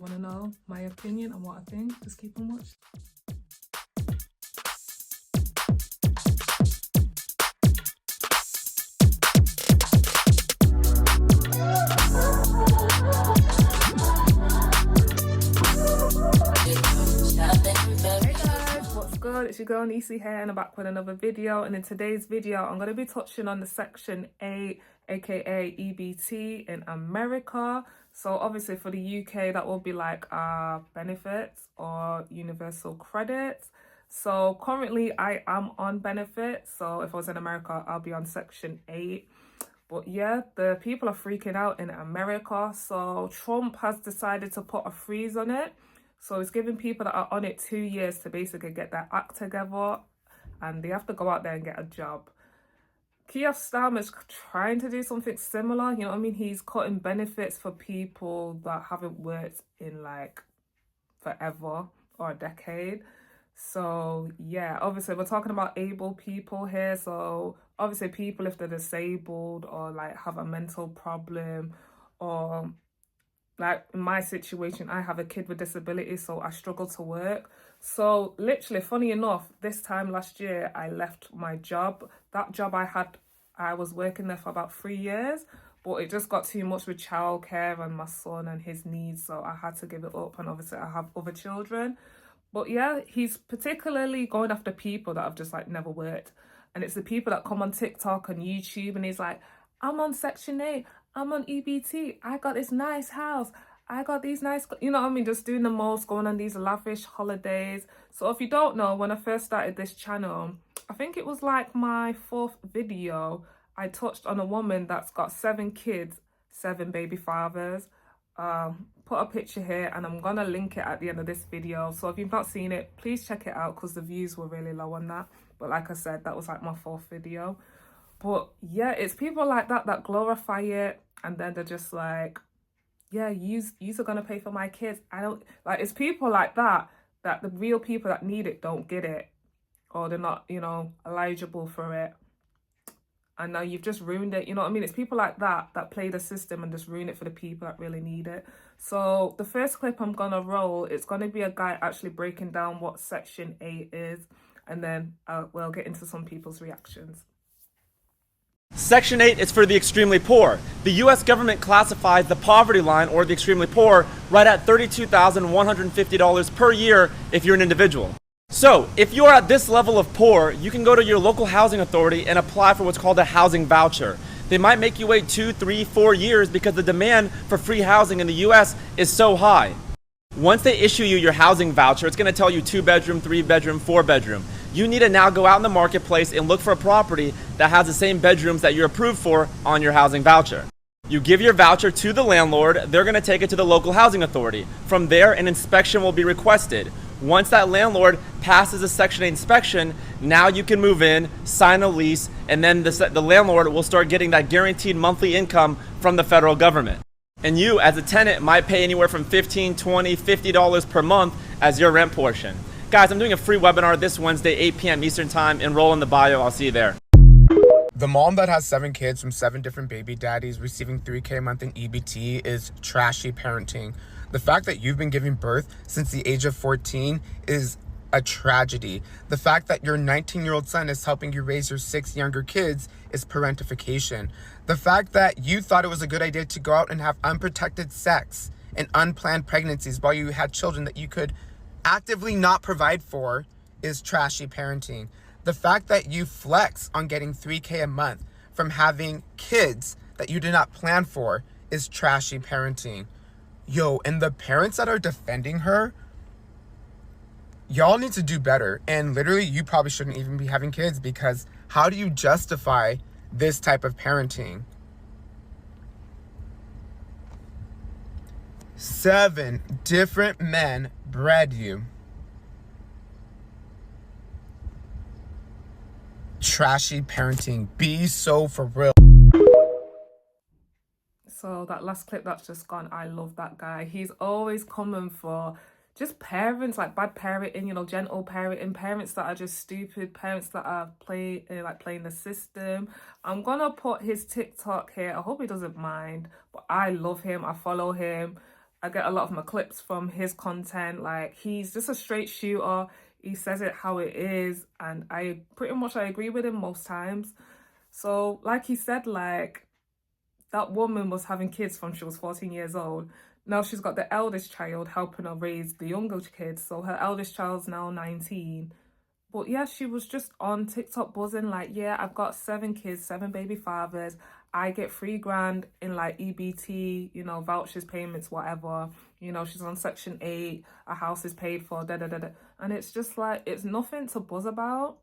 you want to know my opinion on what I think, just keep on watching. Good, it's your girl Nisi here and I'm back with another video. And in today's video I'm going to be touching on the section 8 aka EBT in America. So obviously for the UK that will be like benefits or universal credits. So currently I am on benefits, so if I was in America I'll be on section 8. But yeah, the people are freaking out in America. So Trump has decided to put a freeze on it. So it's giving people that are on it 2 years to basically get their act together, and they have to go out there and get a job. Keir Starmer's trying to do something similar, you know what I mean? He's cutting benefits for people that haven't worked in like forever or a decade. So yeah, obviously we're talking about able people here. So obviously people if they're disabled or like have a mental problem, or like in my situation, I have a kid with disabilities, so I struggle to work. So literally, funny enough, this time last year, I left my job. That job I had, I was working there for about 3 years, but it just got too much with childcare and my son and his needs, so I had to give it up. And obviously I have other children. But yeah, he's particularly going after people that have just like never worked. And it's the people that come on TikTok and YouTube and he's like, I'm on Section 8, I'm on EBT, I got this nice house, I got these nice, you know what I mean, just doing the most, going on these lavish holidays. So if you don't know, when I first started this channel, I think it was like my 4th video, I touched on a woman that's got 7 kids, 7 baby fathers. Put a picture here and I'm gonna link it at the end of this video. So if you've not seen it, please check it out because the views were really low on that. But like I said, that was like my 4th video. But yeah, it's people like that that glorify it, and then they're just like, yeah, yous are gonna pay for my kids. I don't like, it's people like that that the real people that need it don't get it, or they're not, you know, eligible for it. And now you've just ruined it, you know what I mean? It's people like that that play the system and just ruin it for the people that really need it. So the first clip I'm gonna roll, it's gonna be a guy actually breaking down what Section 8 is, and then we'll get into some people's reactions. Section 8 is for the extremely poor. The U.S. government classifies the poverty line, or the extremely poor, right at $32,150 per year if you're an individual. So, if you are at this level of poor, you can go to your local housing authority and apply for what's called a housing voucher. They might make you wait 2, 3, 4 years because the demand for free housing in the U.S. is so high. Once they issue you your housing voucher, it's going to tell you 2-bedroom, 3-bedroom, 4-bedroom. You need to now go out in the marketplace and look for a property that has the same bedrooms that you're approved for on your housing voucher. You give your voucher to the landlord, they're going to take it to the local housing authority. From there, an inspection will be requested. Once that landlord passes a Section 8 inspection, now you can move in, sign a lease, and then the landlord will start getting that guaranteed monthly income from the federal government. And you, as a tenant, might pay anywhere from $15, $20, $50 per month as your rent portion. Guys, I'm doing a free webinar this Wednesday, 8 p.m. Eastern Time. Enroll in the bio. I'll see you there. The mom that has 7 kids from 7 different baby daddies receiving $3K a month in EBT is trashy parenting. The fact that you've been giving birth since the age of 14 is a tragedy. The fact that your 19-year-old son is helping you raise your 6 younger kids is parentification. The fact that you thought it was a good idea to go out and have unprotected sex and unplanned pregnancies while you had children that you could actively not provide for is trashy parenting. The fact that you flex on getting $3K a month from having kids that you did not plan for is trashy parenting. Yo, and the parents that are defending her, y'all need to do better. And literally, you probably shouldn't even be having kids, because how do you justify this type of parenting? 7 different men bred you. Trashy parenting. Be so for real. So that last clip that's just gone, I love that guy. He's always coming for just parents, like bad parenting, you know, gentle parenting, parents that are just stupid, parents that are playing the system. I'm gonna put his TikTok here. I hope he doesn't mind, but I love him. I follow him. I get a lot of my clips from his content. Like, he's just a straight shooter. He says it how it is, and I pretty much I agree with him most times. So like he said, like, that woman was having kids from she was 14 years old. Now she's got the eldest child helping her raise the younger kids. So her eldest child's now 19. But yeah, she was just on TikTok buzzing like, yeah, I've got 7 kids, 7 baby fathers. I get $3,000 in like EBT, you know, vouchers, payments, whatever. You know, she's on Section 8, a house is paid for, da da da da. And it's just like, it's nothing to buzz about.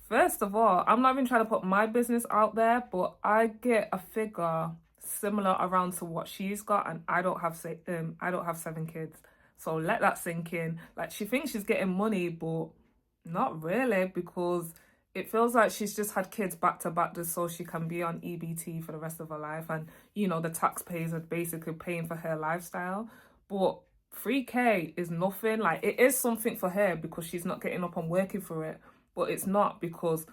First of all, I'm not even trying to put my business out there, but I get a figure similar around to what she's got, and I don't have 7 kids. So let that sink in. Like, she thinks she's getting money, but not really, because it feels like she's just had kids back to back just so she can be on EBT for the rest of her life, and you know the taxpayers are basically paying for her lifestyle. But 3K is nothing. Like, it is something for her because she's not getting up and working for it, but it's not because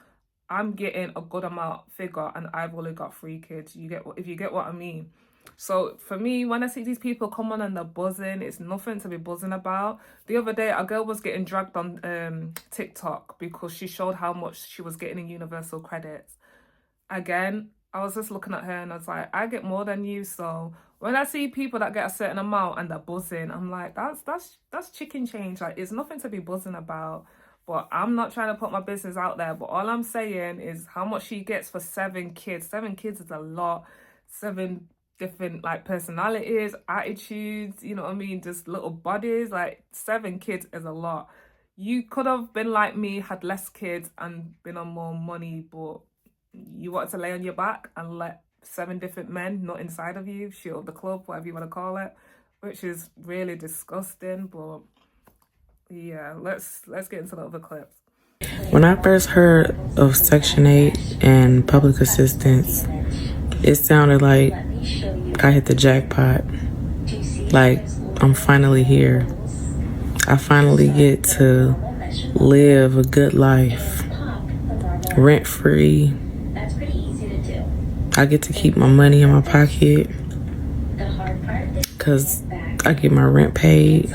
I'm getting a good amount figure and I've only got 3 kids. If you get what I mean. So for me, when I see these people come on and they're buzzing, it's nothing to be buzzing about. The other day, a girl was getting dragged on TikTok because she showed how much she was getting in universal credits. Again, I was just looking at her and I was like, I get more than you. So when I see people that get a certain amount and they're buzzing, I'm like, that's chicken change. Like, it's nothing to be buzzing about. But I'm not trying to put my business out there. But all I'm saying is how much she gets for 7 kids. 7 kids is a lot. 7 different like personalities, attitudes, you know what I mean? Just little bodies. Like, 7 kids is a lot. You could have been like me, had less kids and been on more money, but you wanted to lay on your back and let 7 different men not inside of you shoot up the club, whatever you want to call it, which is really disgusting. But yeah, let's get into the other clips. When I first heard of Section 8 and public assistance, it sounded like I hit the jackpot. Like, I'm finally here. I finally get to live a good life, rent-free. I get to keep my money in my pocket because I get my rent paid.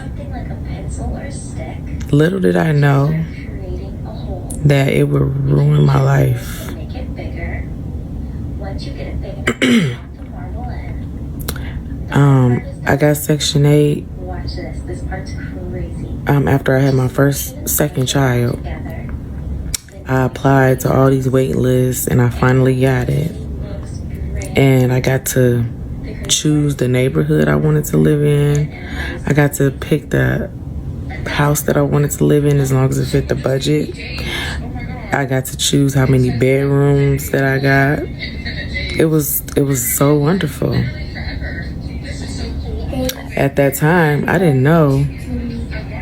Little did I know that it would ruin my life. I got Section 8 after I had my second child. I applied to all these wait lists and I finally got it. And I got to choose the neighborhood I wanted to live in. I got to pick the house that I wanted to live in as long as it fit the budget. I got to choose how many bedrooms that I got. It was so wonderful. At that time, I didn't know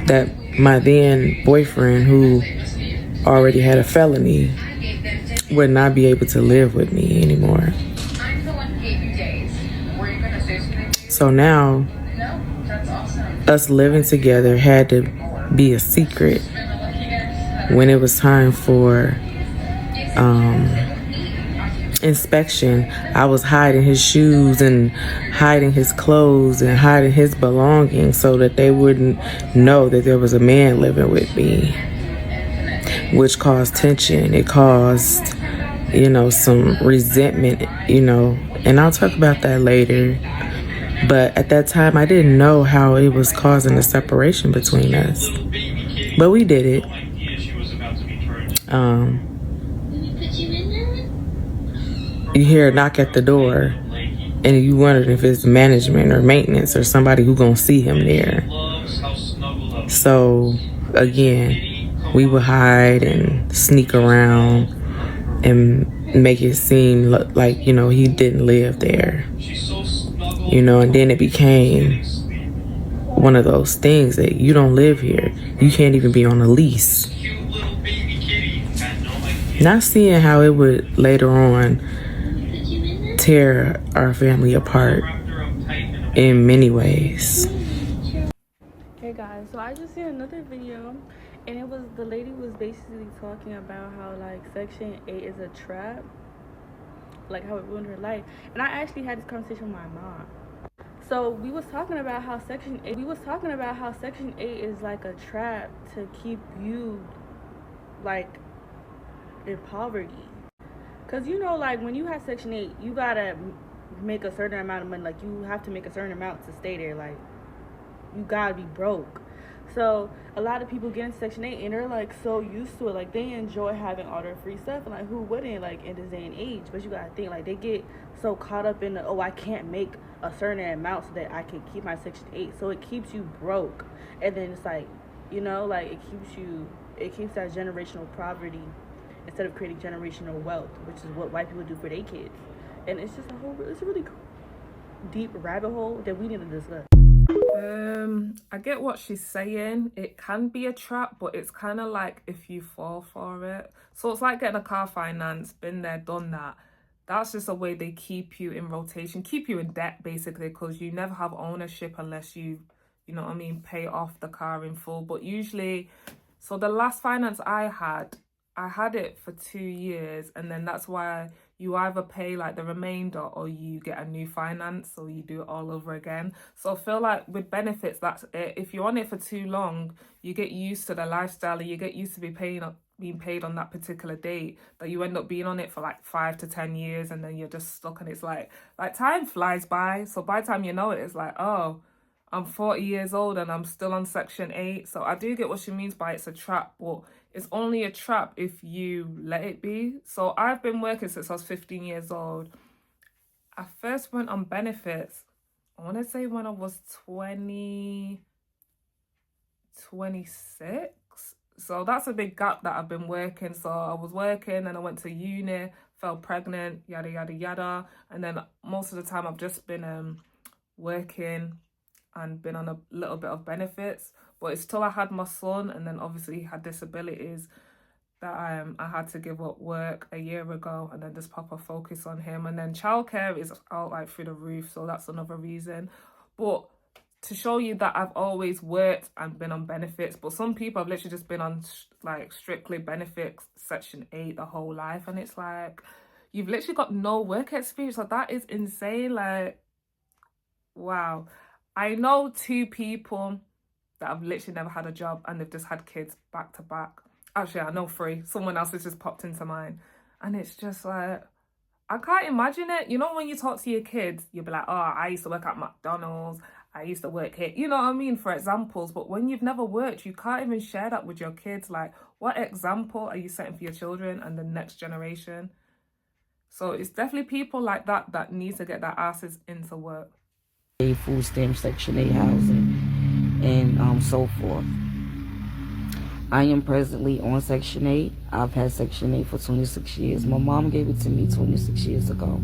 that my then boyfriend, who already had a felony, would not be able to live with me anymore. So now, us living together had to be a secret. When it was time for inspection, I was hiding his shoes and hiding his clothes and hiding his belongings so that they wouldn't know that there was a man living with me, which caused tension. It caused, some resentment, and I'll talk about that later. But at that time, I didn't know how it was causing a separation between us. But we did it. You hear a knock at the door and you wondered if it's management or maintenance or somebody who gonna see him there. So again, we would hide and sneak around and make it seem like, he didn't live there. And then it became one of those things that you don't live here. You can't even be on a lease. Not seeing how it would later on tear our family apart in many ways. Hey guys, so I just seen another video and the lady was basically talking about how like Section 8 is a trap, like how it ruined her life. And I actually had this conversation with my mom. So we was talking about how Section 8 is like a trap to keep you like in poverty. Cause you know, like when you have Section 8, you gotta make a certain amount of money. Like you have to make a certain amount to stay there. Like you gotta be broke. So a lot of people get in Section 8 and they're like so used to it. Like they enjoy having all their free stuff, and like who wouldn't, like in this day and age? But you gotta think, like they get so caught up in the, oh, I can't make a certain amount so that I can keep my Section 8. So it keeps you broke. And then it's like, you know, like it keeps that generational poverty instead of creating generational wealth, which is what white people do for their kids. And it's just it's a really deep rabbit hole that we need to discuss. I get what she's saying. It can be a trap, but it's kind of like if you fall for it. So it's like getting a car finance, been there, done that. That's just a way they keep you in rotation, keep you in debt basically, because you never have ownership unless you know what I mean, pay off the car in full. But usually, so the last finance I had it for 2 years, and then that's why you either pay like the remainder or you get a new finance, or you do it all over again. So I feel like with benefits, that's it. If you're on it for too long, you get used to the lifestyle, and you get used to being paid on that particular date, that you end up being on it for like 5 to 10 years, and then you're just stuck, and it's like time flies by. So by the time you know it, it's like, oh, I'm 40 years old and I'm still on Section 8. So I do get what she means by it's a trap, but it's only a trap if you let it be. So I've been working since I was 15 years old. I first went on benefits, I want to say when I was 26. So that's a big gap that I've been working. So I was working and I went to uni, fell pregnant, yada, yada, yada. And then most of the time I've just been working and been on a little bit of benefits. But it's till I had my son, and then obviously he had disabilities, that I had to give up work a year ago and then just proper focus on him. And then childcare is out like through the roof, so that's another reason. But to show you that I've always worked and been on benefits, but some people have literally just been on like strictly benefits, Section 8 the whole life, and it's like you've literally got no work experience. Like that is insane. Like, wow. I know 2 people that have literally never had a job and they've just had kids back to back. Actually, I know 3. Someone else has just popped into mind. And it's just like, I can't imagine it. You know, when you talk to your kids, you'll be like, oh, I used to work at McDonald's, I used to work here. You know what I mean? For examples. But when you've never worked, you can't even share that with your kids. Like, what example are you setting for your children and the next generation? So it's definitely people like that that need to get their asses into work. Food stamp, Section 8 housing, and so forth. I am presently on Section 8. I've had Section 8 for 26 years. My mom gave it to me 26 years ago.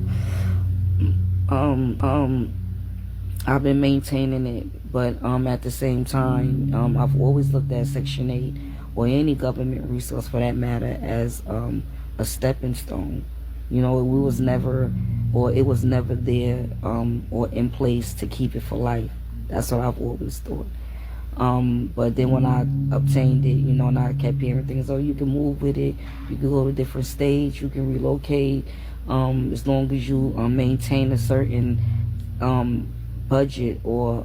I've been maintaining it, but at the same time, I've always looked at Section 8 or any government resource for that matter as a stepping stone. You know, it was never there or in place to keep it for life. That's what I've always thought. But then when I obtained it, you know, and I kept hearing things, oh, you can move with it, you can go to different states, you can relocate, as long as you maintain a certain budget or,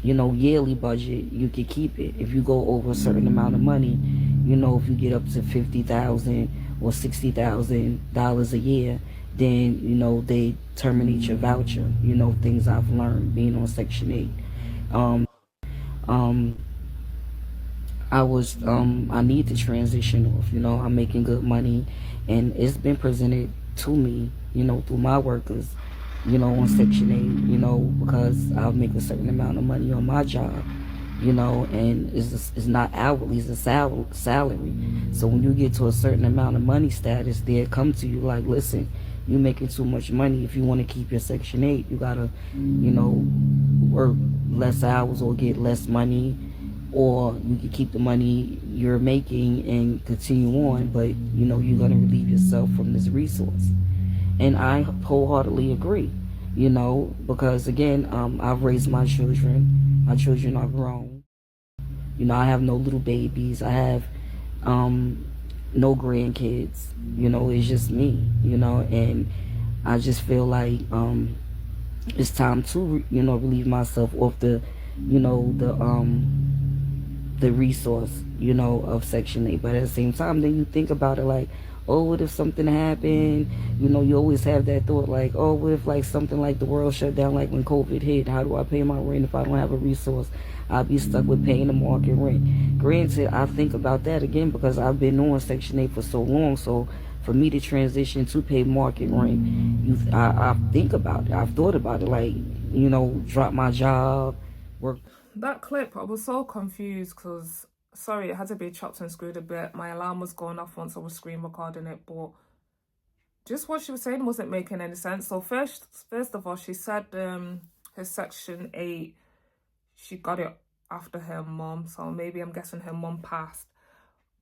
you know, yearly budget, you can keep it. If you go over a certain amount of money, you know, if you get up to $50,000 or $60,000 a year, then, you know, they terminate your voucher. You know, things I've learned being on Section 8. I need to transition off. You know, I'm making good money, and it's been presented to me, you know, through my workers, you know, on Section 8, you know, because I'll make a certain amount of money on my job, you know, and it's not hourly, it's a salary. So when you get to a certain amount of money status, they'll come to you like, listen, you're making too much money. If you want to keep your Section 8, you gotta, you know, work less hours or get less money, or you can keep the money you're making and continue on, but, you know, you're gonna relieve yourself from this resource. And I wholeheartedly agree, you know, because again, I've raised my children. My children are grown. You know, I have no little babies. I have no grandkids. You know, it's just me, you know, and I just feel like it's time to relieve myself of the resource of Section 8. But at the same time, then you think about it like, oh, what if something happened? You always have that thought like, oh, what if like something like the world shut down, like when COVID hit? How do I pay my rent if I don't have a resource? I'll be stuck with paying the market rent. Granted, I think about that again because I've been on Section 8 for so long. So for me to transition to pay market rent, I think about it. I've thought about it, like, drop my job, work. That clip, I was so confused because, sorry, it had to be chopped and screwed a bit. My alarm was going off once I was screen recording it, but just what she was saying wasn't making any sense. So first of all, she said her Section 8, she got it after her mum, so maybe I'm guessing her mum passed.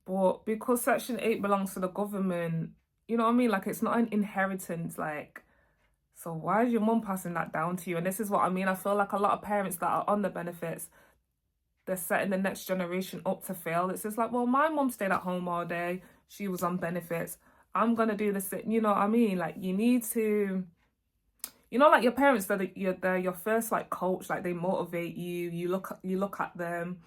But because Section 8 belongs to the government, you know what I mean? Like, it's not an inheritance, like, so why is your mum passing that down to you? And this is what I mean. I feel like a lot of parents that are on the benefits, they're setting the next generation up to fail. It's just like, well, my mum stayed at home all day. She was on benefits. I'm going to do the same. You know what I mean? Like, you need to, like your parents, they're your first like coach. Like, they motivate you. You look at them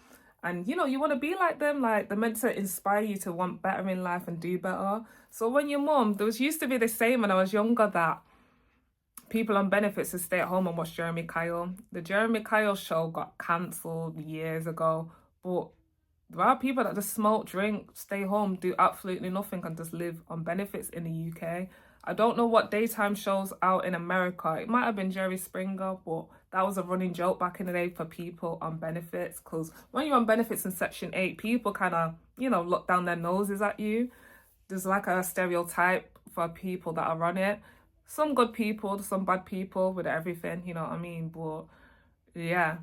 and, you want to be like them. Like, they're meant to inspire you to want better in life and do better. So when your mum, there used to be the saying when I was younger that people on benefits to stay at home and watch Jeremy Kyle. The Jeremy Kyle show got cancelled years ago, but there are people that just smoke, drink, stay home, do absolutely nothing and just live on benefits in the UK. I don't know what daytime shows out in America. It might have been Jerry Springer, but that was a running joke back in the day for people on benefits, because when you're on benefits in Section 8, people kind of, look down their noses at you. There's like a stereotype for people that are on it. Some good people, some bad people with everything, you know what I mean? But yeah.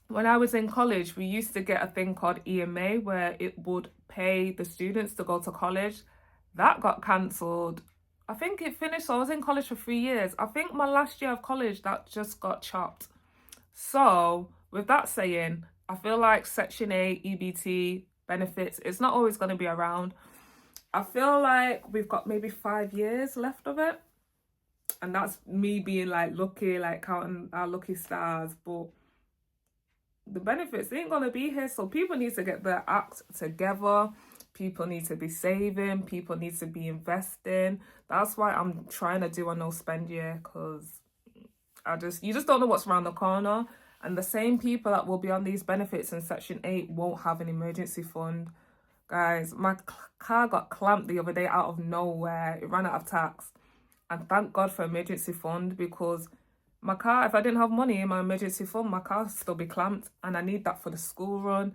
When I was in college, we used to get a thing called EMA where it would pay the students to go to college. That got cancelled. I think it finished, so I was in college for 3 years. I think my last year of college, that just got chopped. So with that saying, I feel like Section 8, EBT, benefits, it's not always going to be around. I feel like we've got maybe 5 years left of it. And that's me being like lucky, like counting our lucky stars. But the benefits ain't gonna be here. So people need to get their act together. People need to be saving. People need to be investing. That's why I'm trying to do a no spend year, because you just don't know what's around the corner. And the same people that will be on these benefits in Section 8 won't have an emergency fund. Guys, my car got clamped the other day out of nowhere. It ran out of tax. And thank God for emergency fund, because my car, if I didn't have money in my emergency fund, my car would still be clamped. And I need that for the school run.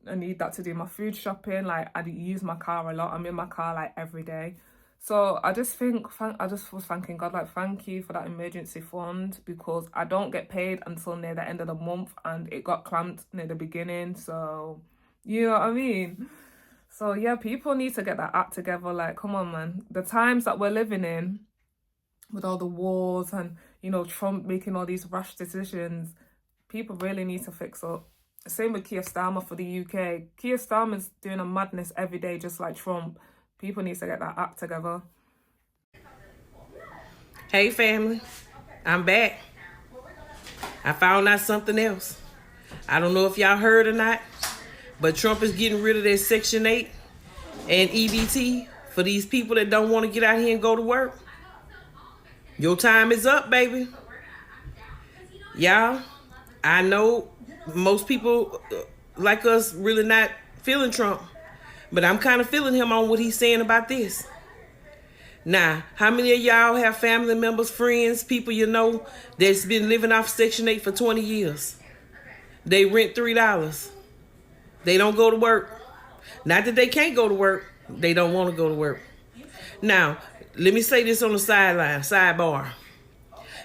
I need that to do my food shopping. Like, I use my car a lot. I'm in my car like every day. So I just was thanking God, like, thank you for that emergency fund, because I don't get paid until near the end of the month and it got clamped near the beginning. So, you know what I mean? So yeah, people need to get that act together. Like, come on, man. The times that we're living in, with all the wars and, Trump making all these rash decisions, people really need to fix up. Same with Keir Starmer for the UK. Keir Starmer's doing a madness every day, just like Trump. People need to get that act together. Hey family, I'm back. I found out something else. I don't know if y'all heard or not, but Trump is getting rid of that Section 8 and EBT for these people that don't want to get out here and go to work. Your time is up, baby. Y'all, I know most people like us really not feeling Trump, but I'm kind of feeling him on what he's saying about this. Now, how many of y'all have family members, friends, people that's been living off Section 8 for 20 years? They rent $3. They don't go to work. Not that they can't go to work. They don't want to go to work. Now, let me say this on the sidebar.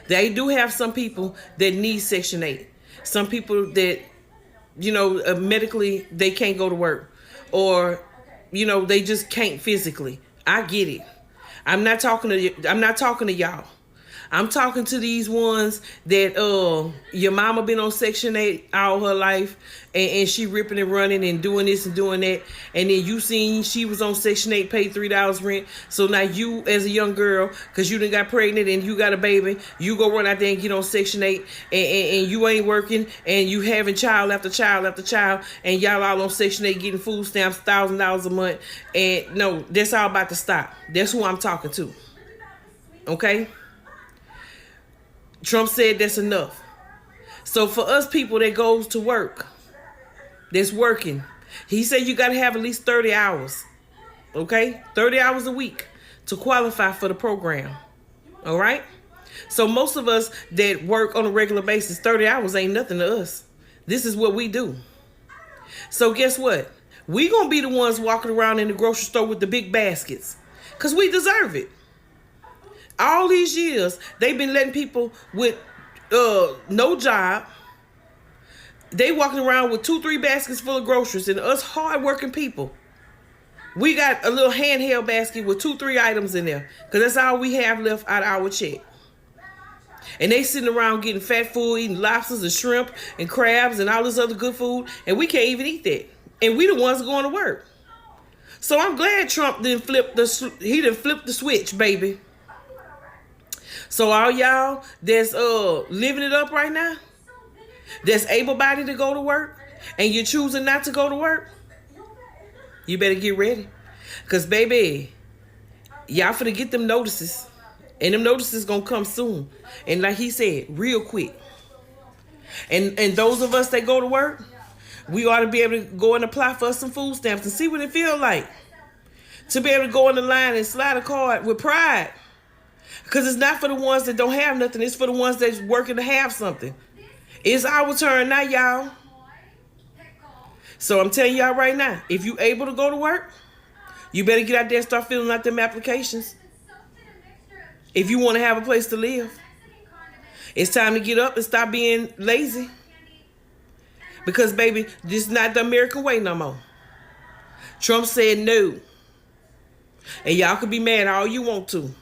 They do have some people that need Section 8. Some people that, medically, they can't go to work. Or, they just can't physically. I get it. I'm not talking to y'all. I'm talking to these ones that your mama been on Section 8 all her life, and she ripping and running and doing this and doing that, and then you seen she was on Section 8, paid $3 rent. So now you, as a young girl, because you done got pregnant and you got a baby, you go run out there and get on Section 8, and you ain't working, and you having child after child after child, and y'all all on Section 8 getting food stamps, $1,000 a month. And no, that's all about to stop. That's who I'm talking to. Okay? Trump said that's enough. So for us people that goes to work, that's working, he said you got to have at least 30 hours. Okay? 30 hours a week to qualify for the program. All right? So most of us that work on a regular basis, 30 hours ain't nothing to us. This is what we do. So guess what? We gonna be the ones walking around in the grocery store with the big baskets, because we deserve it. All these years, they've been letting people with no job. They walking around with 2-3 baskets full of groceries, and us hardworking people, we got a little handheld basket with 2-3 items in there, because that's all we have left out of our check. And they sitting around getting fat food, eating lobsters and shrimp and crabs and all this other good food, and we can't even eat that. And we the ones going to work. So I'm glad Trump didn't flip the switch, baby. So all y'all that's living it up right now, that's able-bodied to go to work, and you're choosing not to go to work, you better get ready. Because, baby, y'all finna get them notices. And them notices gonna come soon. And like he said, real quick. And those of us that go to work, we ought to be able to go and apply for some food stamps and see what it feel like. To be able to go in the line and slide a card with pride. Because it's not for the ones that don't have nothing. It's for the ones that's working to have something. It's our turn now, y'all. So I'm telling y'all right now, if you able to go to work, you better get out there and start filling out them applications. If you want to have a place to live. It's time to get up and stop being lazy. Because, baby, this is not the American way no more. Trump said no. And y'all can be mad all you want to.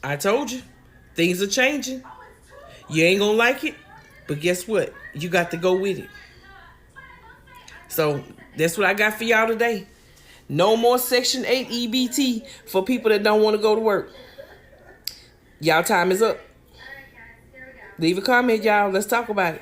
I told you. Things are changing. You ain't gonna like it. But guess what? You got to go with it. So, that's what I got for y'all today. No more Section 8 EBT for people that don't want to go to work. Y'all time is up. Leave a comment, y'all. Let's talk about it.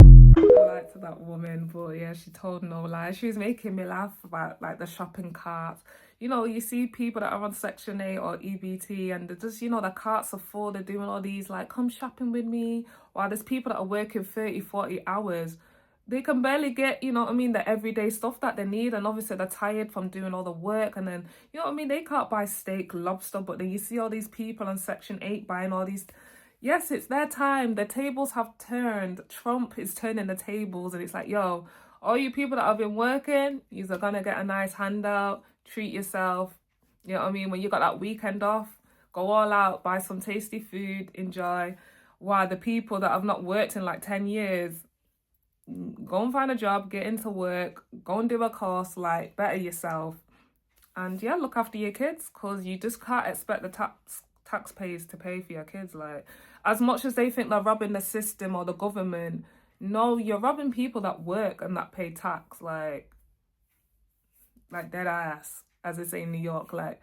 I liked that woman, but yeah, she told no lies. She was making me laugh about like the shopping carts. You know, you see people that are on Section 8 or EBT and they're just, you know, the carts are full. They're doing all these like, come shopping with me. While there's people that are working 30, 40 hours. They can barely get, you know what I mean, the everyday stuff that they need. And obviously they're tired from doing all the work. And then, you know what I mean, they can't buy steak, lobster. But then you see all these people on Section 8 buying all these. Yes, it's their time. The tables have turned. Trump is turning the tables. And it's like, yo, all you people that have been working, you're going to get a nice handout. Treat yourself. You know what I mean? When you got that weekend off, go all out, buy some tasty food, enjoy. While the people that have not worked in like 10 years, go and find a job, get into work, go and do a course, like, better yourself. And yeah, look after your kids, because you just can't expect the taxpayers to pay for your kids. Like, as much as they think they're robbing the system or the government, no, you're robbing people that work and that pay tax, like dead ass, as they say in New York. Like,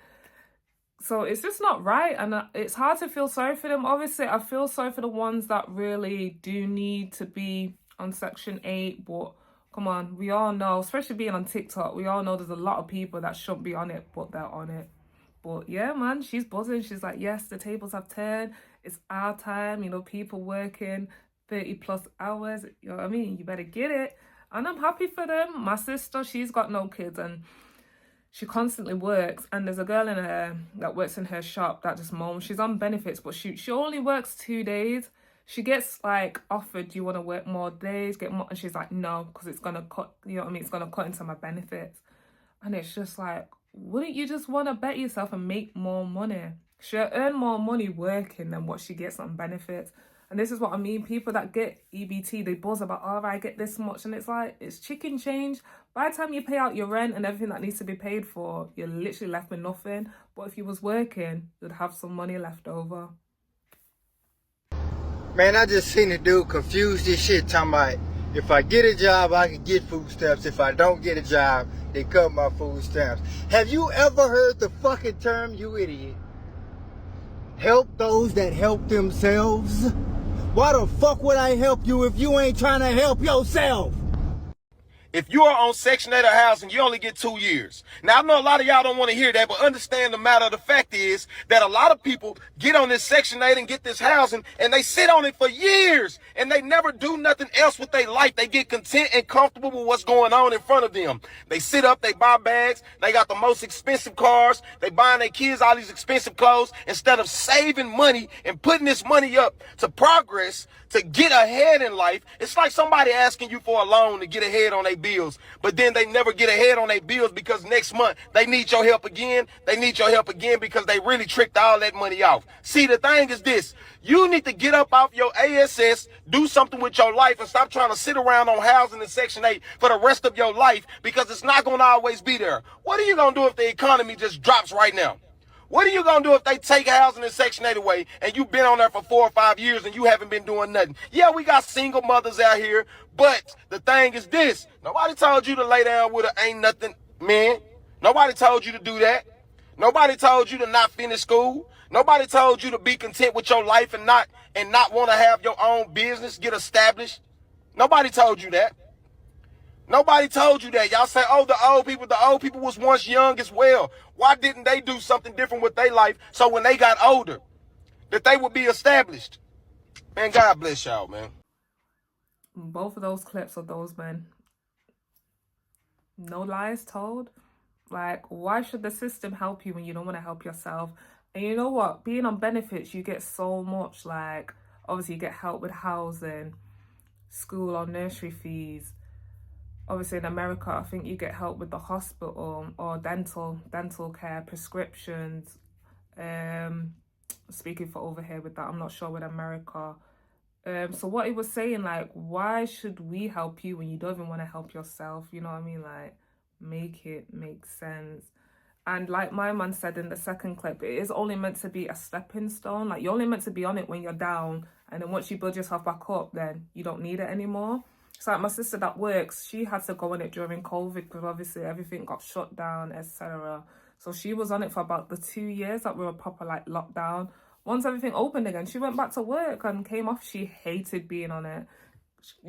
so it's just not right, and it's hard to feel sorry for them. Obviously, I feel sorry for the ones that really do need to be on Section 8, but come on, we all know, especially being on TikTok, we all know there's a lot of people that shouldn't be on it, but they're on it. But yeah, man, she's buzzing. She's like, yes, the tables have turned. It's our time, you know, people working 30 plus hours. You know what I mean? You better get it. And I'm happy for them. My sister, she's got no kids and she constantly works. And there's a girl in her that works in her shop that just moans. She's on benefits, but she only works 2 days. She gets like offered, do you want to work more days, get more? And she's like, no, because it's going to cut, you know what I mean? It's going to cut into my benefits. And it's just like, wouldn't you just want to bet yourself and make more money? She'll earn more money working than what she gets on benefits. And this is what I mean. People that get EBT, they buzz about, oh, I get this much. And it's like, it's chicken change. By the time you pay out your rent and everything that needs to be paid for, you're literally left with nothing. But if you was working, you'd have some money left over. Man, I just seen a dude confuse this shit talking about if I get a job, I can get food stamps. If I don't get a job, they cut my food stamps. Have you ever heard the fucking term, you idiot? Help those that help themselves? Why the fuck would I help you if you ain't trying to help yourself? If you are on Section 8 housing, you only get 2 years. Now, I know a lot of y'all don't want to hear that, but understand the matter of the fact is that a lot of people get on this Section 8 and get this housing, and they sit on it for years, and they never do nothing else with their life. They get content and comfortable with what's going on in front of them. They sit up, they buy bags, they got the most expensive cars, they buying their kids all these expensive clothes, instead of saving money and putting this money up to progress, to get ahead in life. It's like somebody asking you for a loan to get ahead on their bills, but then they never get ahead on their bills because next month they need your help again. They need your help again because they really tricked all that money off. See, the thing is this: you need to get up off your ASS, do something with your life, and stop trying to sit around on housing in Section 8 for the rest of your life, because it's not going to always be there. What are you going to do if the economy just drops right now? What are you going to do if they take housing in Section 8 away and you've been on there for 4 or 5 years and you haven't been doing nothing? Yeah, we got single mothers out here, but the thing is this: nobody told you to lay down with a ain't nothing man. Nobody told you to do that. Nobody told you to not finish school. Nobody told you to be content with your life and not want to have your own business, get established. Nobody told you that. Nobody told you that. Y'all say, oh, the old people was once young as well. Why didn't they do something different with their life so when they got older, that they would be established? Man, God bless y'all, man. Both of those clips of those men, no lies told. Like, why should the system help you when you don't want to help yourself? And you know what? Being on benefits, you get so much. Like, obviously, you get help with housing, school or nursery fees. Obviously, in America, I think you get help with the hospital or dental care, prescriptions. Speaking for over here with that, I'm not sure with America. So what he was saying, like, why should we help you when you don't even want to help yourself? You know what I mean? Like, make it make sense. And like my man said in the second clip, it is only meant to be a stepping stone. Like, you're only meant to be on it when you're down. And then once you build yourself back up, then you don't need it anymore. So like my sister that works, she had to go on it during COVID because obviously everything got shut down, etc. So she was on it for about the 2 years that we were proper like lockdown. Once everything opened again, she went back to work and came off. She hated being on it,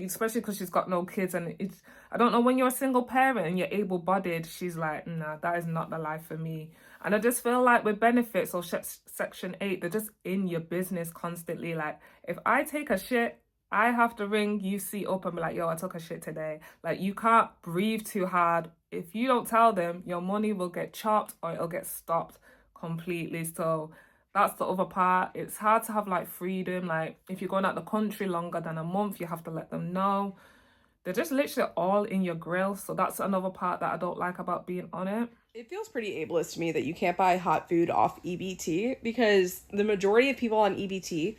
especially because she's got no kids. And it's, I don't know, when you're a single parent and you're able-bodied, she's like, nah, that is not the life for me. And I just feel like with benefits or Section 8, they're just in your business constantly. Like, if I take a shit, I have to ring UC up and be like, yo, I took a shit today. Like, you can't breathe too hard. If you don't tell them, your money will get chopped or it'll get stopped completely. So that's the other part. It's hard to have like freedom. Like, if you're going out the country longer than a month, you have to let them know. They're just literally all in your grill. So that's another part that I don't like about being on it. It feels pretty ableist to me that you can't buy hot food off EBT, because the majority of people on EBT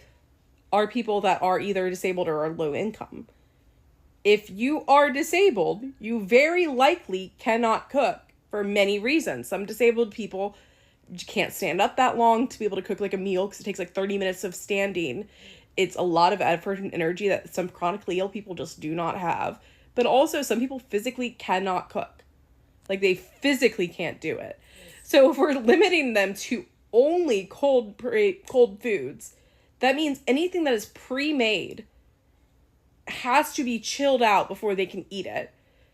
are people that are either disabled or are low income. If you are disabled, you very likely cannot cook for many reasons. Some disabled people can't stand up that long to be able to cook like a meal because it takes like 30 minutes of standing. It's a lot of effort and energy that some chronically ill people just do not have. But also some people physically cannot cook. Like, they physically can't do it. So if we're limiting them to only cold foods, that means anything that is pre-made has to be chilled out before they can eat it.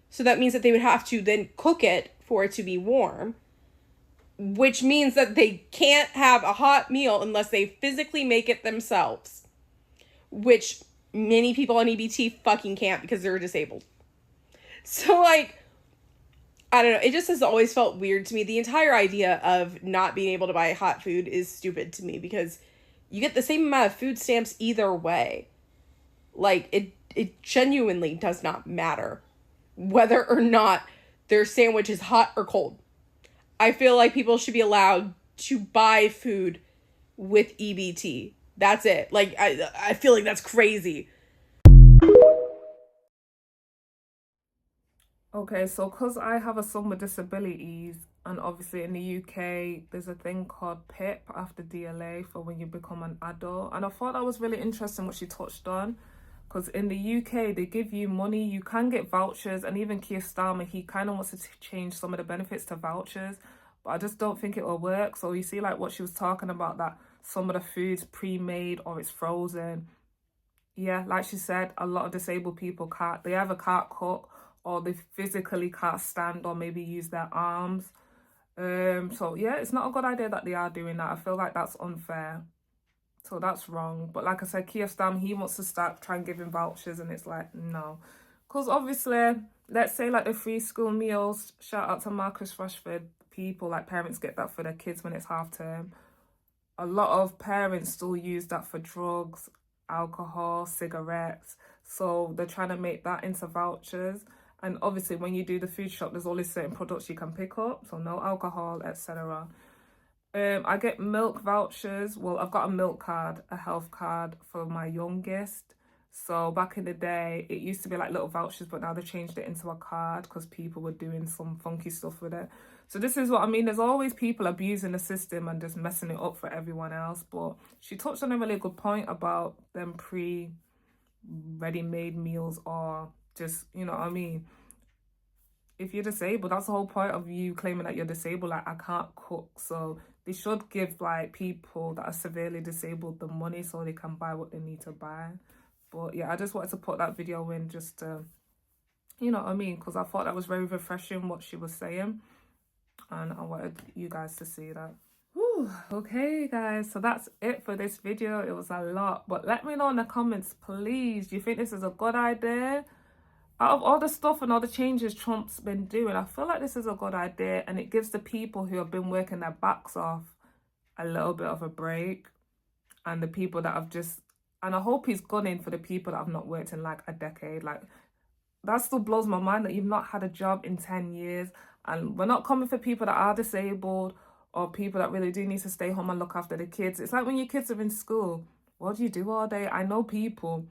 So that means that they would have to then cook it for it to be warm, which means that they can't have a hot meal unless they physically make it themselves, which many people on EBT fucking can't because they're disabled. So, like, I don't know. It just has always felt weird to me. The entire idea of not being able to buy hot food is stupid to me, because you get the same amount of food stamps either way. Like, it genuinely does not matter whether or not their sandwich is hot or cold. I feel like people should be allowed to buy food with EBT That's it. Like, I feel like that's crazy. Okay, so because I have a son with disabilities, and obviously in the UK, there's a thing called PIP after DLA for when you become an adult. And I thought that was really interesting what she touched on. Because in the UK, they give you money, you can get vouchers, and even Keir Starmer, he kind of wants to change some of the benefits to vouchers. But I just don't think it will work. So you see like what she was talking about, that some of the food's pre-made or it's frozen. Yeah, like she said, a lot of disabled people they either can't cook or they physically can't stand or maybe use their arms. So yeah, it's not a good idea that they are doing that. I feel like that's unfair. So that's wrong. But like I said, Keir Starmer, he wants to start trying giving vouchers, and it's like, no. Because obviously, let's say like the free school meals, shout out to Marcus Rashford, people, like parents get that for their kids when it's half term. A lot of parents still use that for drugs, alcohol, cigarettes. So they're trying to make that into vouchers. And obviously when you do the food shop, there's only certain products you can pick up. So no alcohol, etc. I get milk vouchers. Well, I've got a milk card, a health card for my youngest. So back in the day, it used to be like little vouchers, but now they changed it into a card because people were doing some funky stuff with it. So this is what I mean. There's always people abusing the system and just messing it up for everyone else. But she touched on a really good point about them ready-made meals, or just, you know what I mean? If you're disabled, that's the whole point of you claiming that you're disabled. Like, I can't cook. So they should give like people that are severely disabled the money so they can buy what they need to buy. But yeah, I just wanted to put that video in just to, you know what I mean? Because I thought that was very refreshing what she was saying. And I wanted you guys to see that. Whew, okay, guys. So that's it for this video. It was a lot. But let me know in the comments, please. Do you think this is a good idea? Out of all the stuff and all the changes Trump's been doing, I feel like this is a good idea, and it gives the people who have been working their backs off a little bit of a break, and the people that have just, and I hope he's gone in for the people that have not worked in like a decade. Like, that still blows my mind that you've not had a job in 10 years, and we're not coming for people that are disabled or people that really do need to stay home and look after the kids. It's like when your kids are in school, what do you do all day? I know people,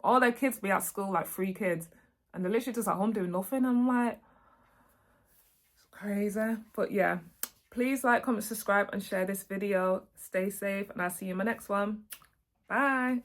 all their kids be at school, like 3 kids, and they're literally just at home doing nothing. I'm like, it's crazy. But yeah, please like, comment, subscribe, and share this video. Stay safe, and I'll see you in my next one. Bye.